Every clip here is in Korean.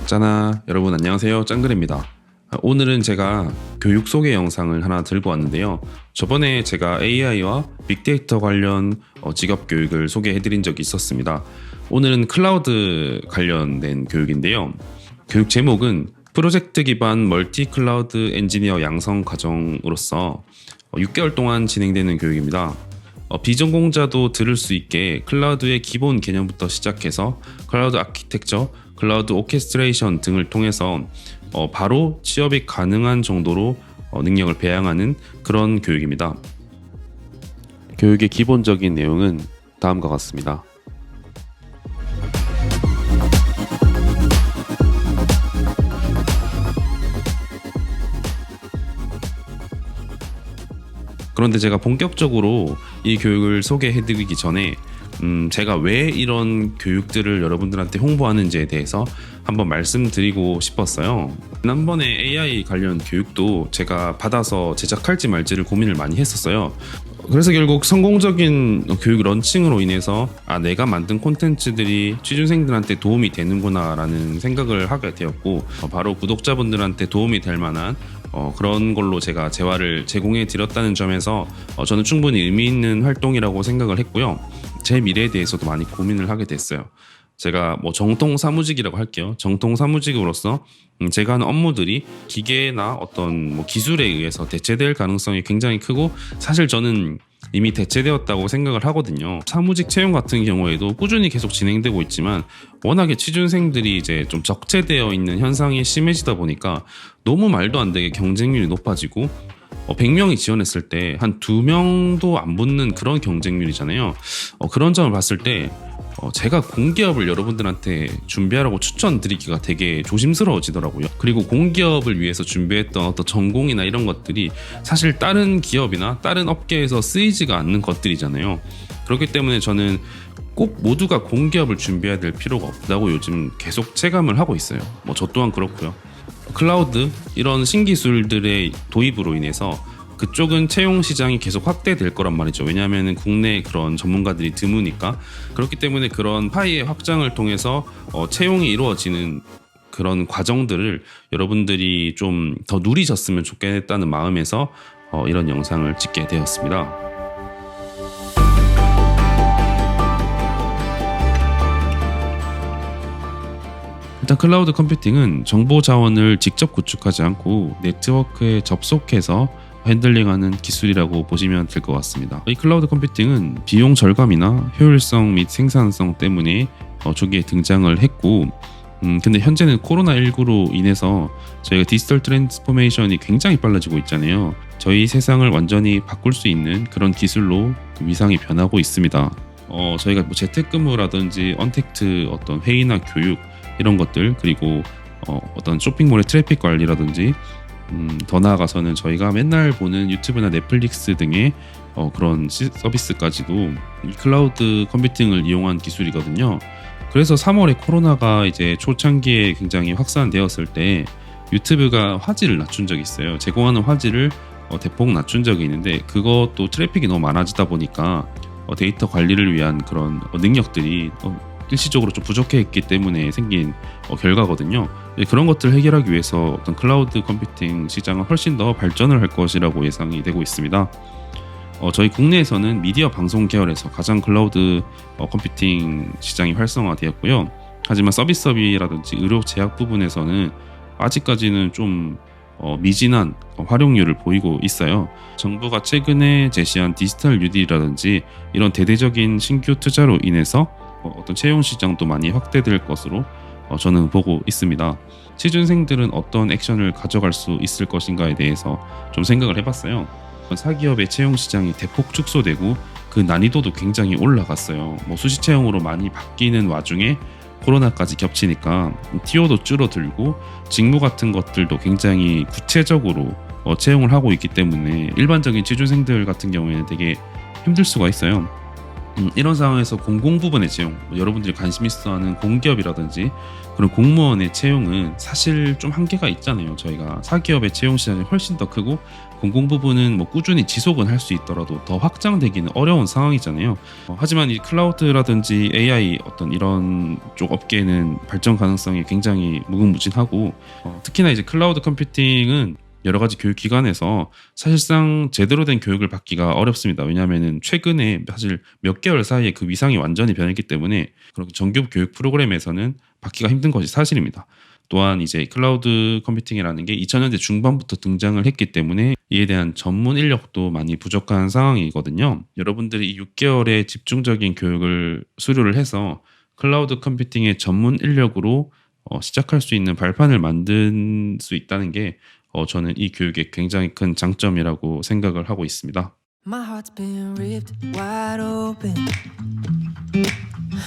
짜나 여러분 안녕하세요, 짱그레입니다. 오늘은 제가 교육 소개 영상을 하나 들고 왔는데요. 저번에 제가 AI와 빅데이터 관련 직업 교육을 소개해드린 적이 있었습니다. 오늘은 클라우드 관련된 교육인데요. 교육 제목은 프로젝트 기반 멀티 클라우드 엔지니어 양성 과정으로서 6개월 동안 진행되는 교육입니다. 비전공자도 들을 수 있게 클라우드의 기본 개념부터 시작해서 클라우드 아키텍처, 클라우드 오케스트레이션 등을 통해서 바로 취업이 가능한 정도로 능력을 배양하는 그런 교육입니다. 교육의 기본적인 내용은 다음과 같습니다. 그런데 제가 본격적으로 이 교육을 소개해드리기 전에 제가 왜 이런 교육들을 여러분들한테 홍보하는지에 대해서 한번 말씀드리고 싶었어요. 지난번에 AI 관련 교육도 제가 받아서 제작할지 말지를 고민을 많이 했었어요. 그래서 결국 성공적인 교육 런칭으로 인해서 내가 만든 콘텐츠들이 취준생들한테 도움이 되는구나 라는 생각을 하게 되었고, 바로 구독자분들한테 도움이 될 만한 그런 걸로 제가 재화를 제공해 드렸다는 점에서 저는 충분히 의미 있는 활동이라고 생각을 했고요. 제 미래에 대해서도 많이 고민을 하게 됐어요. 제가 정통 사무직이라고 할게요. 정통 사무직으로서 제가 하는 업무들이 기계나 어떤 기술에 의해서 대체될 가능성이 굉장히 크고, 사실 저는 이미 대체되었다고 생각을 하거든요. 사무직 채용 같은 경우에도 꾸준히 계속 진행되고 있지만 워낙에 취준생들이 이제 좀 적체되어 있는 현상이 심해지다 보니까 너무 말도 안 되게 경쟁률이 높아지고 100명이 지원했을 때 한 2명도 안 붙는 그런 경쟁률이잖아요. 그런 점을 봤을 때 제가 공기업을 여러분들한테 준비하라고 추천드리기가 되게 조심스러워지더라고요. 그리고 공기업을 위해서 준비했던 어떤 전공이나 이런 것들이 사실 다른 기업이나 다른 업계에서 쓰이지가 않는 것들이잖아요. 그렇기 때문에 저는 꼭 모두가 공기업을 준비해야 될 필요가 없다고 요즘 계속 체감을 하고 있어요. 저 또한 그렇고요. 클라우드 이런 신기술들의 도입으로 인해서 그쪽은 채용 시장이 계속 확대될 거란 말이죠. 왜냐하면 국내 그런 전문가들이 드무니까. 그렇기 때문에 그런 파이의 확장을 통해서 채용이 이루어지는 그런 과정들을 여러분들이 좀 더 누리셨으면 좋겠다는 마음에서 이런 영상을 찍게 되었습니다. 일단 클라우드 컴퓨팅은 정보 자원을 직접 구축하지 않고 네트워크에 접속해서 핸들링하는 기술이라고 보시면 될 것 같습니다. 이 클라우드 컴퓨팅은 비용 절감이나 효율성 및 생산성 때문에 초기에 등장을 했고, 근데 현재는 코로나19로 인해서 저희가 디지털 트랜스포메이션이 굉장히 빨라지고 있잖아요. 저희 세상을 완전히 바꿀 수 있는 그런 기술로 그 위상이 변하고 있습니다. 저희가 재택근무라든지 언택트 어떤 회의나 교육 이런 것들, 그리고 어떤 쇼핑몰의 트래픽 관리라든지 더 나아가서는 저희가 맨날 보는 유튜브나 넷플릭스 등의 그런 서비스까지도 이 클라우드 컴퓨팅을 이용한 기술이거든요. 그래서 3월에 코로나가 이제 초창기에 굉장히 확산되었을 때 유튜브가 화질을 낮춘 적이 있어요. 제공하는 화질을 대폭 낮춘 적이 있는데, 그것도 트래픽이 너무 많아지다 보니까 데이터 관리를 위한 그런 능력들이 일시적으로 좀 부족했기 때문에 생긴 결과거든요. 그런 것들을 해결하기 위해서 어떤 클라우드 컴퓨팅 시장은 훨씬 더 발전을 할 것이라고 예상이 되고 있습니다. 저희 국내에서는 미디어 방송 계열에서 가장 클라우드 컴퓨팅 시장이 활성화되었고요. 하지만 서비스업이라든지 의료 제약 부분에서는 아직까지는 좀 미진한 활용률을 보이고 있어요. 정부가 최근에 제시한 디지털 뉴딜이라든지 이런 대대적인 신규 투자로 인해서 어떤 채용 시장도 많이 확대될 것으로 저는 보고 있습니다. 취준생들은 어떤 액션을 가져갈 수 있을 것인가에 대해서 좀 생각을 해봤어요. 사기업의 채용 시장이 대폭 축소되고 그 난이도도 굉장히 올라갔어요. 수시 채용으로 많이 바뀌는 와중에 코로나까지 겹치니까 티오도 줄어들고 직무 같은 것들도 굉장히 구체적으로 채용을 하고 있기 때문에 일반적인 취준생들 같은 경우에는 되게 힘들 수가 있어요. 이런 상황에서 공공 부분의 채용, 여러분들이 관심 있어하는 공기업이라든지 그런 공무원의 채용은 사실 좀 한계가 있잖아요. 저희가 사기업의 채용 시장이 훨씬 더 크고 공공 부분은 뭐 꾸준히 지속은 할 수 있더라도 더 확장되기는 어려운 상황이잖아요. 하지만 이 클라우드라든지 AI 어떤 이런 쪽 업계는 발전 가능성이 굉장히 무궁무진하고 특히나 이제 클라우드 컴퓨팅은 여러 가지 교육기관에서 사실상 제대로 된 교육을 받기가 어렵습니다. 왜냐하면 최근에 사실 몇 개월 사이에 그 위상이 완전히 변했기 때문에 그런 정규 교육 프로그램에서는 받기가 힘든 것이 사실입니다. 또한 이제 클라우드 컴퓨팅이라는 게 2000년대 중반부터 등장을 했기 때문에 이에 대한 전문 인력도 많이 부족한 상황이거든요. 여러분들이 이 6개월의 집중적인 교육을 수료를 해서 클라우드 컴퓨팅의 전문 인력으로 시작할 수 있는 발판을 만들 수 있다는 게 저는 이 교육의 굉장히 큰 장점이라고 생각을 하고 있습니다. My heart's been ripped wide open.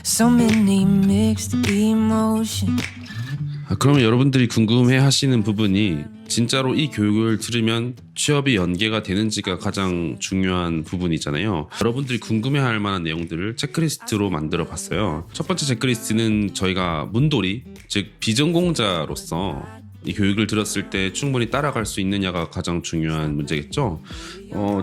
So many mixed emotions. 그러면 여러분들이 궁금해 하시는 부분이 진짜로 이 교육을 들으면 취업이 연계가 되는지가 가장 중요한 부분이잖아요. 여러분들이 궁금해할 만한 내용들을 체크리스트로 만들어 봤어요. 첫 번째 체크리스트는 저희가 문돌이, 즉 비전공자로서 이 교육을 들었을 때 충분히 따라갈 수 있느냐가 가장 중요한 문제겠죠.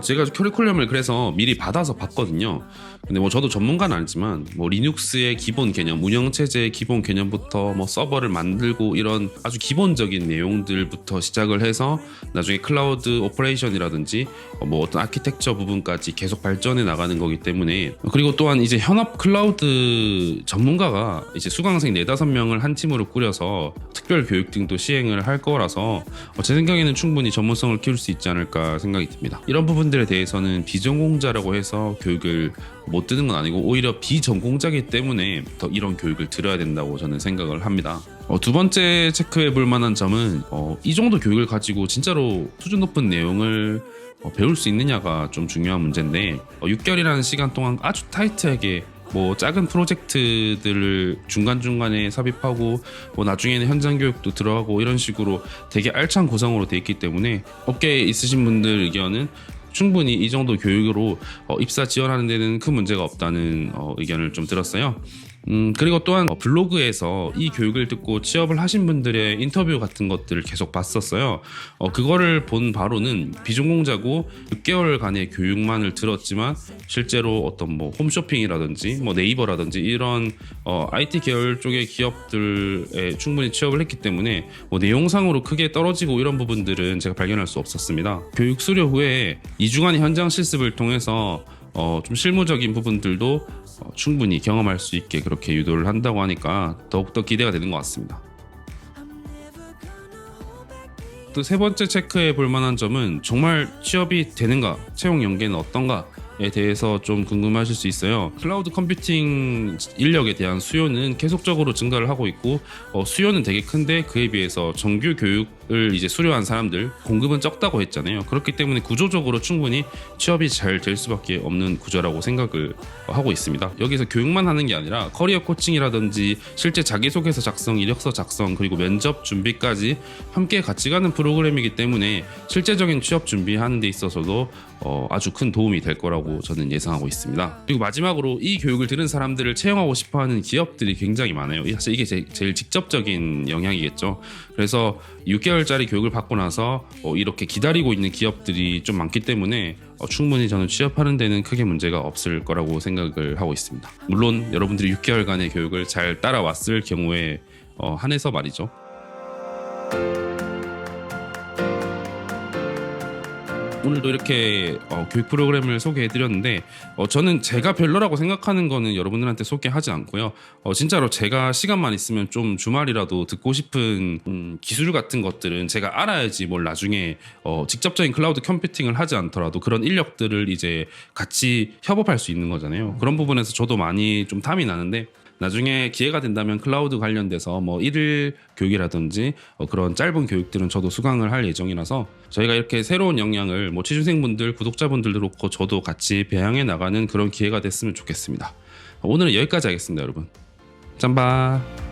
제가 커리큘럼을 그래서 미리 받아서 봤거든요. 근데 뭐 저도 전문가는 아니지만 뭐 리눅스의 기본 개념, 운영체제의 기본 개념부터 뭐 서버를 만들고 이런 아주 기본적인 내용들부터 시작을 해서 나중에 클라우드 오퍼레이션이라든지 뭐 어떤 아키텍처 부분까지 계속 발전해 나가는 거기 때문에, 그리고 또한 이제 현업 클라우드 전문가가 이제 수강생 4-5명을 한 팀으로 꾸려서 특별 교육 등도 시행을 할 거라서 제 생각에는 충분히 전문성을 키울 수 있지 않을까 생각이 듭니다. 이런 부분들에 대해서는 비전공자라고 해서 교육을 못 듣는 건 아니고 오히려 비전공자이기 때문에 더 이런 교육을 들어야 된다고 저는 생각을 합니다. 두 번째 체크해 볼 만한 점은 이 정도 교육을 가지고 진짜로 수준 높은 내용을 배울 수 있느냐가 좀 중요한 문제인데 6개월이라는 시간 동안 아주 타이트하게 뭐 작은 프로젝트들을 중간중간에 삽입하고 뭐 나중에는 현장 교육도 들어가고 이런 식으로 되게 알찬 구성으로 돼 있기 때문에 업계에 있으신 분들 의견은 충분히 이 정도 교육으로 입사 지원하는 데는 큰 문제가 없다는 의견을 좀 들었어요. 그리고 또한 블로그에서 이 교육을 듣고 취업을 하신 분들의 인터뷰 같은 것들을 계속 봤었어요. 그거를 본 바로는 비전공자고 6개월간의 교육만을 들었지만 실제로 어떤 뭐 홈쇼핑이라든지 뭐 네이버라든지 이런 IT 계열 쪽의 기업들에 충분히 취업을 했기 때문에 뭐 내용상으로 크게 떨어지고 이런 부분들은 제가 발견할 수 없었습니다. 교육 수료 후에 2주간의 현장 실습을 통해서 좀 실무적인 부분들도 충분히 경험할 수 있게 그렇게 유도를 한다고 하니까 더욱더 기대가 되는 것 같습니다. 또 세 번째 체크해 볼 만한 점은 정말 취업이 되는가, 채용 연계는 어떤가에 대해서 좀 궁금하실 수 있어요. 클라우드 컴퓨팅 인력에 대한 수요는 계속적으로 증가를 하고 있고 수요는 되게 큰데 그에 비해서 정규 교육을 이제 수료한 사람들 공급은 적다고 했잖아요. 그렇기 때문에 구조적으로 충분히 취업이 잘 될 수밖에 없는 구조라고 생각을 하고 있습니다. 여기서 교육만 하는 게 아니라 커리어 코칭이라든지 실제 자기소개서 작성, 이력서 작성, 그리고 면접 준비까지 함께 같이 가는 프로그램이기 때문에 실제적인 취업 준비하는 데 있어서도 아주 큰 도움이 될 거라고 저는 예상하고 있습니다. 그리고 마지막으로 이 교육을 들은 사람들을 채용하고 싶어하는 기업들이 굉장히 많아요. 사실 이게 제일 직접적인 영향이겠죠. 그래서 6개월짜리 교육을 받고 나서 이렇게 기다리고 있는 기업들이 좀 많기 때문에 충분히 저는 취업하는 데는 크게 문제가 없을 거라고 생각을 하고 있습니다. 물론 여러분들이 6개월간의 교육을 잘 따라왔을 경우에 한해서 말이죠. 오늘도 이렇게 교육 프로그램을 소개해드렸는데 저는 제가 별로라고 생각하는 거는 여러분들한테 소개하지 않고요. 진짜로 제가 시간만 있으면 좀 주말이라도 듣고 싶은 기술 같은 것들은 제가 알아야지 뭘 나중에 직접적인 클라우드 컴퓨팅을 하지 않더라도 그런 인력들을 이제 같이 협업할 수 있는 거잖아요. 그런 부분에서 저도 많이 좀 탐이 나는데 나중에 기회가 된다면 클라우드 관련돼서 뭐 1일 교육이라든지 그런 짧은 교육들은 저도 수강을 할 예정이라서 저희가 이렇게 새로운 역량을 뭐 취준생분들, 구독자분들도 그렇고 저도 같이 배양해 나가는 그런 기회가 됐으면 좋겠습니다. 오늘은 여기까지 하겠습니다, 여러분. 짬바.